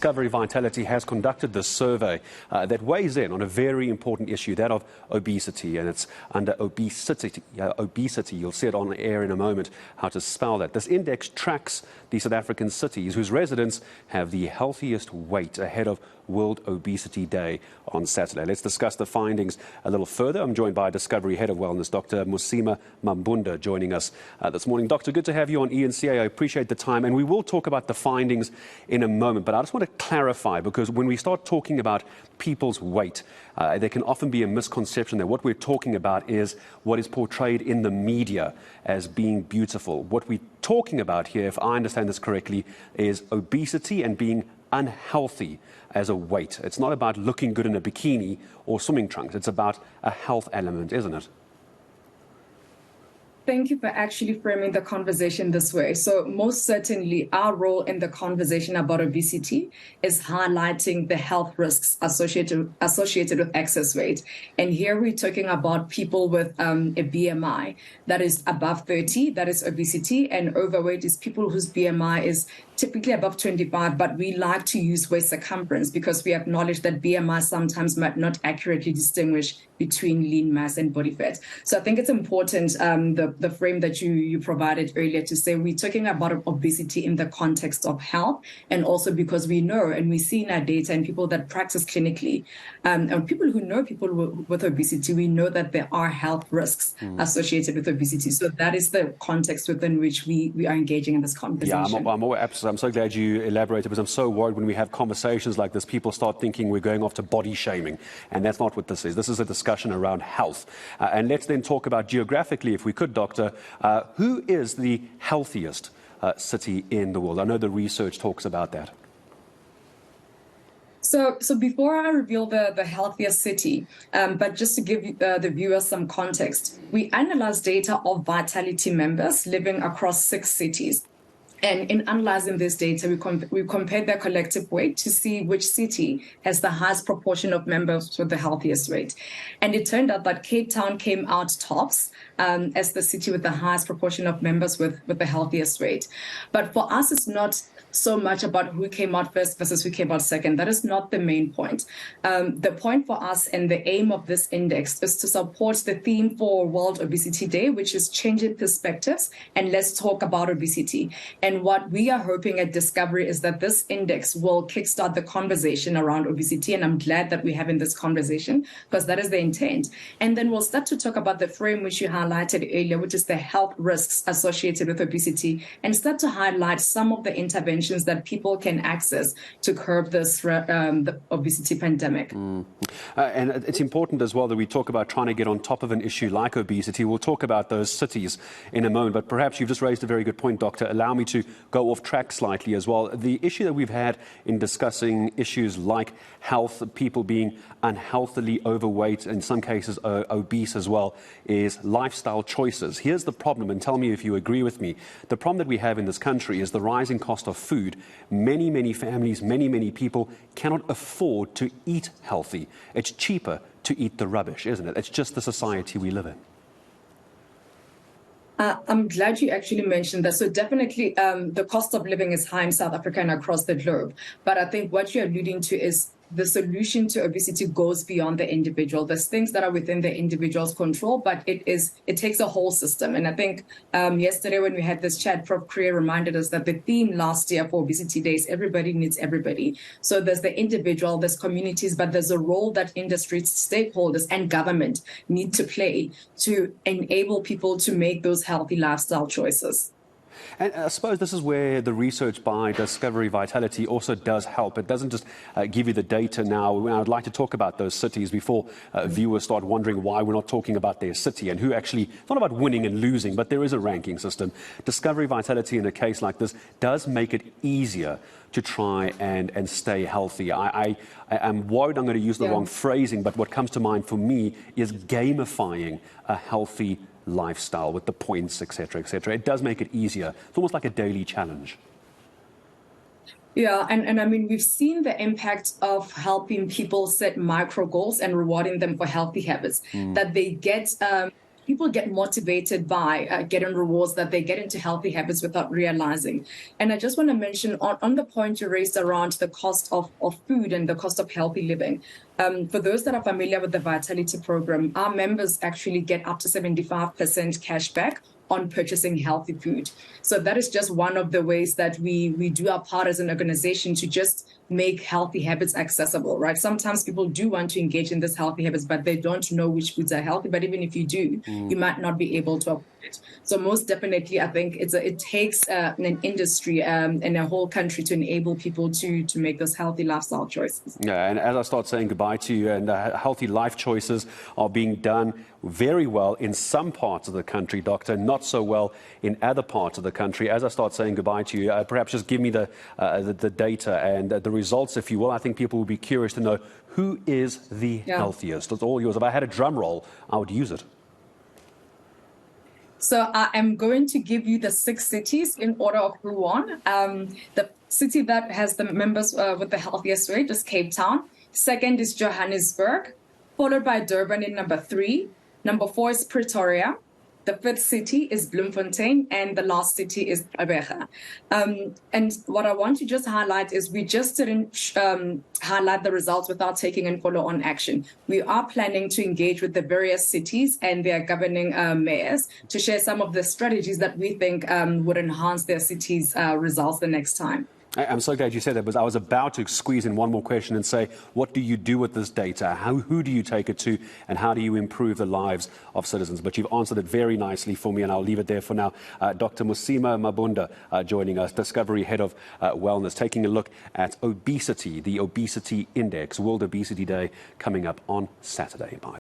Gqeberha Vitality has conducted this survey that weighs in on a very important issue, that of obesity, and it's under ObeCity. ObeCity, you'll see it on the air in a moment, how to spell that. This index tracks the South African cities whose residents have the healthiest weight ahead of World Obesity Day on Saturday. Let's discuss the findings a little further. I'm joined by Discovery Head of Wellness, Dr. Mosima Mabunda, joining us this morning. Doctor, good to have you on ENCA. I appreciate the time, and we will talk about the findings in a moment, but I just want to clarify, because when we start talking about people's weight, there can often be a misconception that what we're talking about is what is portrayed in the media as being beautiful. What we're talking about here, if I understand this correctly, is obesity and being unhealthy as a weight. It's not about looking good in a bikini or swimming trunks. It's about a health element, isn't it? Thank you for actually framing the conversation this way. So most certainly our role in the conversation about obesity is highlighting the health risks associated with excess weight. And here we're talking about people with a BMI that is above 30, that is obesity, and overweight is people whose BMI is typically above 25, but we like to use waist circumference because we acknowledge that BMI sometimes might not accurately distinguish between lean mass and body fat. So I think it's important, the frame that you provided earlier, to say we're talking about obesity in the context of health, and also because we know and we see in our data and people that practice clinically, and people who know people with obesity, we know that there are health risks associated with obesity. So that is the context within which we are engaging in this conversation. Yeah, I'm so glad you elaborated, because I'm so worried when we have conversations like this, people start thinking we're going off to body shaming, and that's not what this is. This is a discussion around health. And let's then talk about geographically, if we could, Doctor, who is the healthiest city in the world? I know the research talks about that. So before I reveal the healthiest city, but just to give the viewers some context, we analyzed data of Vitality members living across 6 cities. And in analyzing this data, we compared their collective weight to see which city has the highest proportion of members with the healthiest weight. And it turned out that Cape Town came out tops as the city with the highest proportion of members with the healthiest weight. But for us, it's not so much about who came out first versus who came out second. That is not the main point. The point for us and the aim of this index is to support the theme for World Obesity Day, which is changing perspectives and let's talk about obesity. And what we are hoping at Discovery is that this index will kickstart the conversation around obesity. And I'm glad that we're having this conversation, because that is the intent. And then we'll start to talk about the frame which you highlighted earlier, which is the health risks associated with obesity, and start to highlight some of the interventions that people can access to curb this the obesity pandemic. And it's important as well that we talk about trying to get on top of an issue like obesity. We'll talk about those cities in a moment, but perhaps you've just raised a very good point, Doctor. Allow me to go off track slightly as well. The issue that we've had in discussing issues like health, people being unhealthily overweight, in some cases obese as well, is lifestyle choices. Here's the problem, and tell me if you agree with me. The problem that we have in this country is the rising cost of food. Many families, many people cannot afford to eat healthy. It's cheaper to eat the rubbish, isn't it? It's just the society we live in. I'm glad you actually mentioned that. So definitely the cost of living is high in South Africa and across the globe. But I think what you're alluding to is the solution to obesity goes beyond the individual. There's things that are within the individual's control, but it takes a whole system. And I think yesterday when we had this chat, Prof. Kriya reminded us that the theme last year for Obesity Day is everybody needs everybody. So there's the individual, there's communities, but there's a role that industry stakeholders and government need to play to enable people to make those healthy lifestyle choices. And I suppose this is where the research by Discovery Vitality also does help. It doesn't just give you the data now. I'd like to talk about those cities before viewers start wondering why we're not talking about their city and who actually, it's not about winning and losing, but there is a ranking system. Discovery Vitality in a case like this does make it easier to try and stay healthy. I am worried I'm going to use the wrong phrasing, but what comes to mind for me is gamifying a healthy lifestyle with the points, etc., etc. It does make it easier. It's almost like a daily challenge. Yeah, and I mean, we've seen the impact of helping people set micro goals and rewarding them for healthy habits, that they get people get motivated by getting rewards that they get into healthy habits without realizing. And I just want to mention on the point you raised around the cost of food and the cost of healthy living. For those that are familiar with the Vitality program, our members actually get up to 75% cash back on purchasing healthy food. So that is just one of the ways that we do our part as an organization to just make healthy habits accessible, right? Sometimes people do want to engage in this healthy habits, but they don't know which foods are healthy. But even if you do, you might not be able to afford it. So most definitely, I think it takes an industry and a whole country to enable people to make those healthy lifestyle choices. Yeah, and as I start saying goodbye to you, and healthy life choices are being done very well in some parts of the country, Doctor, not so well in other parts of the country. As I start saying goodbye to you, perhaps just give me the data and the results, if you will. I think people will be curious to know who is the healthiest. It's all yours. If I had a drum roll, I would use it. So I am going to give you the 6 cities in order of who won. The city that has the members with the healthiest rate is Cape Town. Second is Johannesburg, followed by Durban in number 3. Number 4 is Pretoria. The 5th city is Bloemfontein, and the last city is Gqeberha. And what I want to just highlight is we just didn't highlight the results without taking in follow-on action. We are planning to engage with the various cities and their governing mayors to share some of the strategies that we think would enhance their cities' results the next time. I'm so glad you said that, because I was about to squeeze in one more question and say, what do you do with this data? Who do you take it to, and how do you improve the lives of citizens? But you've answered it very nicely for me, and I'll leave it there for now. Dr. Mosima Mabunda joining us, Discovery Head of Wellness, taking a look at obesity, the ObeCity Index, World Obesity Day coming up on Saturday. Bye.